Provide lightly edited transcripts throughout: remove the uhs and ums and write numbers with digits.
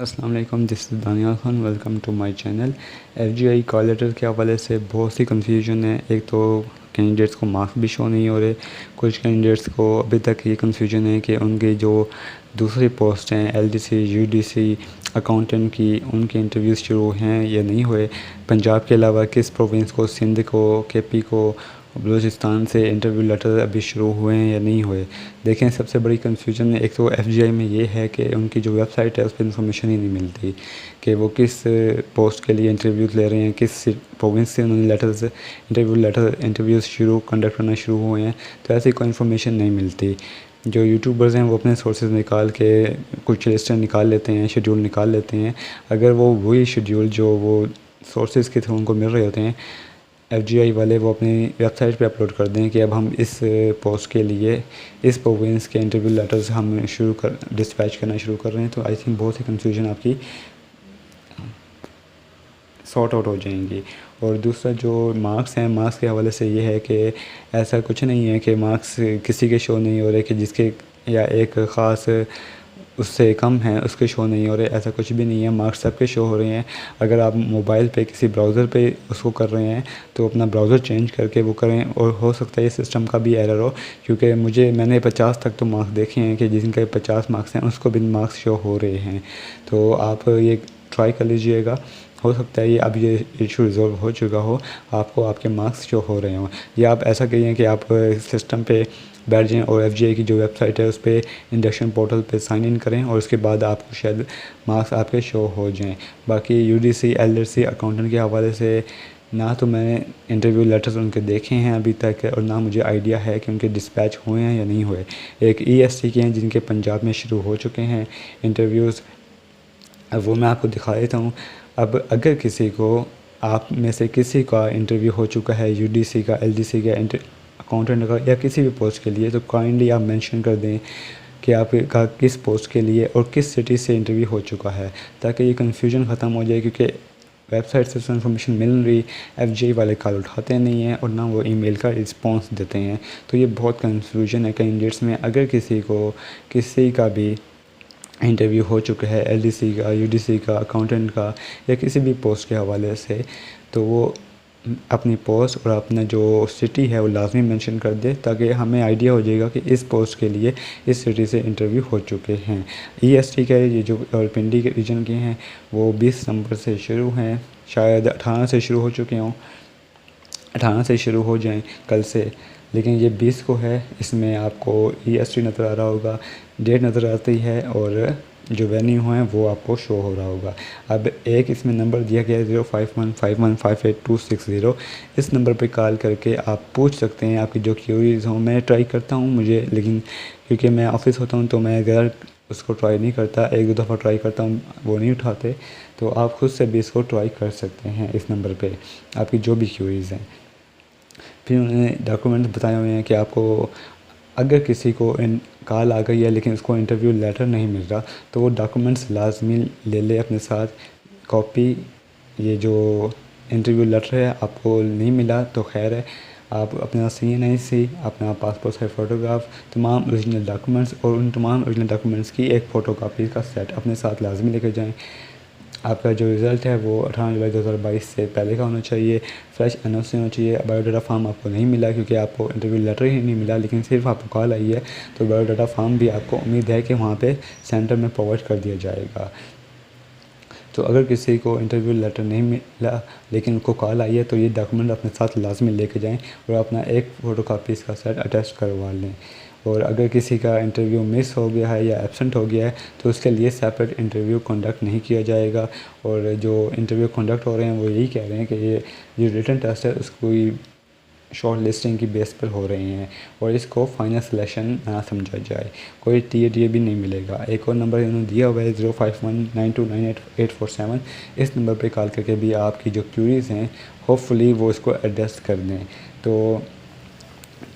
अस्सलाम वालेकुम, this is Daniyal Khan. Welcome to my channel. FGI call letter के हवाले से बहुत सी कन्फ्यूजन है। एक तो कैंडिडेट्स को मार्क्स भी शो नहीं हो रहे। कुछ कैंडिडेट्स को अभी तक ये कन्फ्यूजन है कि उनकी जो दूसरी पोस्ट हैं एलडीसी, यूडीसी, अकाउंटेंट की, उनके इंटरव्यूज़ शुरू हैं या नहीं हुए। पंजाब के अलावा किस प्रोविंस को, सिंध को, केपी को, बलूचिस्तान से इंटरव्यू लेटर अभी शुरू हुए हैं या नहीं हुए। देखें, सबसे बड़ी कन्फ्यूजन एक तो एफजीआई में ये है कि उनकी जो वेबसाइट है उस पर इंफॉर्मेशन ही नहीं मिलती कि वो किस पोस्ट के लिए इंटरव्यूज़ ले रहे हैं, किस प्रोविंस से उन्होंने इंटरव्यूज़ कंडक्ट करना शुरू हुए हैं। तो ऐसी कोई इन्फॉर्मेशन नहीं मिलती। जो यूट्यूबर्स हैं वो अपने सोर्सेज निकाल के कुछ लिस्ट निकाल लेते हैं, शेड्यूल निकाल लेते हैं। अगर वो वही शेड्यूल जो वो सोर्सेज के थ्रू उनको मिल रहे होते हैं, एफजीआई वाले वो अपनी वेबसाइट पे अपलोड कर दें कि अब हम इस पोस्ट के लिए इस प्रोविंस के इंटरव्यू लेटर्स हम डिस्पैच करना शुरू कर रहे हैं, तो आई थिंक बहुत सी कन्फ्यूजन आपकी सॉर्ट आउट हो जाएंगी। और दूसरा जो मार्क्स हैं, मार्क्स के हवाले से ये है कि ऐसा कुछ नहीं है कि मार्क्स किसी के शो नहीं हो रहे कि जिसके या एक ख़ास उससे कम है उसके शो नहीं हो रहे। ऐसा कुछ भी नहीं है, मार्क्स सबके शो हो रहे हैं। अगर आप मोबाइल पे किसी ब्राउज़र पे उसको कर रहे हैं तो अपना ब्राउज़र चेंज करके वो करें। और हो सकता है ये सिस्टम का भी एरर हो, क्योंकि मैंने 50 तक तो मार्क्स देखे हैं कि जिनके 50 मार्क्स हैं उसको भी मार्क्स शो हो रहे हैं। तो आप ये ट्राई कर लीजिएगा। हो सकता है ये अब ये इशू रिज़ॉल्व हो चुका हो, आपको आपके मार्क्स शो हो रहे हों। या आप ऐसा करिए कि आप सिस्टम पे बैठ जाएँ और एफजीआई की जो वेबसाइट है उस पर इंडक्शन पोर्टल पे साइन इन करें और उसके बाद आपको शायद मार्क्स आपके शो हो जाएं। बाकी यूडीसी, एलडीसी, अकाउंटेंट के हवाले से ना तो मैंने इंटरव्यू लेटर्स उनके देखे हैं अभी तक, और ना मुझे आइडिया है कि उनके डिस्पैच हुए हैं या नहीं हुए। एक ईएसटी के हैं जिनके पंजाब में शुरू हो चुके हैं इंटरव्यूज़, अब वो मैं आपको दिखा देता हूँ। अब अगर किसी को, आप में से किसी का इंटरव्यू हो चुका है यूडीसी का, एलडीसी का, अकाउंटेंट का या किसी भी पोस्ट के लिए, तो काइंडली आप मेंशन कर दें कि आपका किस पोस्ट के लिए और किस सिटी से इंटरव्यू हो चुका है, ताकि ये कन्फ्यूजन ख़त्म हो जाए। क्योंकि वेबसाइट से तो इन्फॉर्मेशन मिल रही, एफजीआई वाले कॉल उठाते नहीं हैं और ना वो ईमेल का रिस्पॉन्स देते हैं। तो ये बहुत कन्फ्यूजन है कैंडिडेट्स में। अगर किसी का भी इंटरव्यू हो चुका है एलडीसी का, यूडीसी का, अकाउंटेंट का या किसी भी पोस्ट के हवाले से, तो वो अपनी पोस्ट और अपना जो सिटी है वो लाजमी मेंशन कर दे, ताकि हमें आइडिया हो जाएगा कि इस पोस्ट के लिए इस सिटी से इंटरव्यू हो चुके हैं। ईएसटी के ये जो पिंडी के रीजन के हैं वो 20 नंबर से शुरू हैं, शायद 18 से शुरू हो चुके हों, 18 से शुरू हो जाएं कल से, लेकिन ये 20 को है। इसमें आपको ईएसटी नज़र आ रहा होगा, डेट नज़र आती है और जो वेन्यू हैं वो आपको शो हो रहा होगा। अब एक इसमें नंबर दिया गया है 0515155260। इस नंबर पे कॉल करके आप पूछ सकते हैं आपकी जो क्यूरीज हों। मैं ट्राई करता हूँ, लेकिन क्योंकि मैं ऑफिस होता हूँ तो मैं ज़्यादा उसको ट्राई नहीं करता, एक दो दफ़ा ट्राई करता हूँ, वो नहीं उठाते। तो आप खुद से भी इसको ट्राई कर सकते हैं इस नंबर पर, आपकी जो भी क्यूरीज़ हैं। फिर उन्होंने डॉक्यूमेंट्स बताए हुए हैं कि आपको अगर किसी को कॉल आ गई है लेकिन उसको इंटरव्यू लेटर नहीं मिल रहा, तो वो डॉक्यूमेंट्स लाजमी ले ले अपने साथ। कॉपी, ये जो इंटरव्यू लेटर है आपको नहीं मिला तो खैर है, आप अपना CNIC, अपना पासपोर्ट साइज फ़ोटोग्राफ, तमाम ओरिजिनल डॉक्यूमेंट्स और उन तमाम ओरिजिनल डॉक्यूमेंट्स की एक फ़ोटो कापी का सेट अपने साथ लाजमी लेकर जाएँ। आपका जो रिज़ल्ट है वो 18 जुलाई 2022 से पहले का होना चाहिए। फ्रेश NOC होना चाहिए। बायोडाटा फॉर्म आपको नहीं मिला क्योंकि आपको इंटरव्यू लेटर ही नहीं मिला, लेकिन सिर्फ आपको कॉल आई है, तो बायोडाटा फॉर्म भी आपको उम्मीद है कि वहाँ पे सेंटर में प्रोवाइड कर दिया जाएगा। तो अगर किसी को इंटरव्यू लेटर नहीं मिला लेकिन उनको कॉल आई है, तो ये डॉक्यूमेंट अपने साथ लाजमी लेके जाएं और अपना एक फ़ोटो कापी इसका सेट अटैच करवा लें। और अगर किसी का इंटरव्यू मिस हो गया है या एब्सेंट हो गया है, तो उसके लिए सेपरेट इंटरव्यू कंडक्ट नहीं किया जाएगा। और जो इंटरव्यू कंडक्ट हो रहे हैं वो यही कह रहे हैं कि ये जो रिटन टेस्ट है उसको शॉर्ट लिस्टिंग की बेस पर हो रहे हैं और इसको फाइनल सिलेक्शन ना समझा जाए, कोई TA भी नहीं मिलेगा। एक और नंबर इन्होंने दिया हुआ है 0519298847। इस नंबर पे कॉल करके भी आपकी जो क्यूरीज़ हैं होपफुली वो इसको एड्रेस कर दें। तो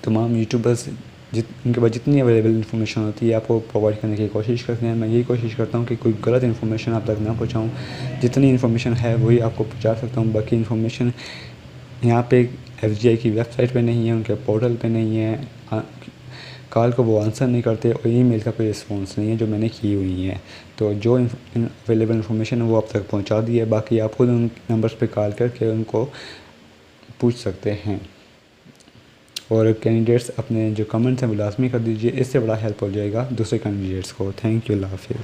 तमाम यूट्यूबर्स उनके पास जितनी अवेलेबल इन्फॉर्मेशन होती है आपको प्रोवाइड करने की कोशिश करते हैं। मैं यही कोशिश करता हूँ कि कोई गलत इन्फॉर्मेशन आप तक ना पहुँचाऊँ। जितनी इन्फॉर्मेशन है वही आपको पहुँचा सकता हूँ। बाकी इन्फॉर्मेशन यहाँ पे एफजीआई की वेबसाइट पे नहीं है, उनके पोर्टल पे नहीं है, कॉल को वो आंसर नहीं करते और ईमेल का कोई रिस्पॉन्स नहीं है जो मैंने की हुई है। तो जो अवेलेबल इन्फॉर्मेशन है वो आप तक पहुंचा दी है, बाकी आप खुद उन नंबर्स पे कॉल करके उनको पूछ सकते हैं। और कैंडिडेट्स अपने जो कमेंट्स हैं वो लाजमी कर दीजिए, इससे बड़ा हेल्प हो जाएगा दूसरे कैंडिडेट्स को। थैंक यू, अल्लाह हाफिज़।